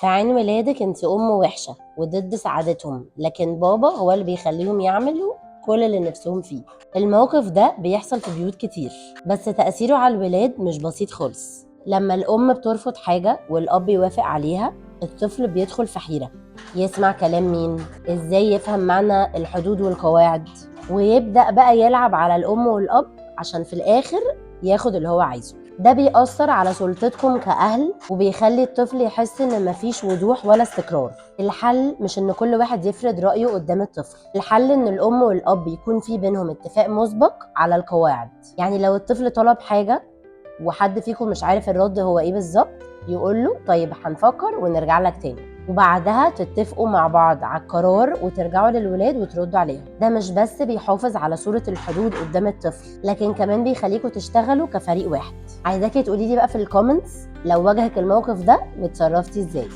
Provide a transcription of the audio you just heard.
في عين ولادك انت ام وحشه وضد سعادتهم، لكن بابا هو اللي بيخليهم يعملوا كل اللي نفسهم فيه. الموقف ده بيحصل في بيوت كتير، بس تأثيره على الولاد مش بسيط خالص. لما الام بترفض حاجه والاب يوافق عليها، الطفل بيدخل في حيره. يسمع كلام مين؟ ازاي يفهم معنى الحدود والقواعد؟ ويبدأ بقى يلعب على الام والاب عشان في الاخر ياخد اللي هو عايزه. ده بيأثر على سلطتكم كأهل، وبيخلي الطفل يحس ان مفيش وضوح ولا استقرار. الحل مش ان كل واحد يفرض رأيه قدام الطفل، الحل ان الام والاب يكون في بينهم اتفاق مسبق على القواعد. يعني لو الطفل طلب حاجة وحد فيكم مش عارف الرد هو ايه بالظبط، يقول له طيب هنفكر ونرجع لك تاني، وبعدها تتفقوا مع بعض على القرار وترجعوا للولاد وتردوا عليهم. ده مش بس بيحافظ على صورة الحدود قدام الطفل، لكن كمان بيخليكوا تشتغلوا كفريق واحد. عايزاكي تقولي لي بقى في الكومنتس لو واجهك الموقف ده وتصرفتي ازاي.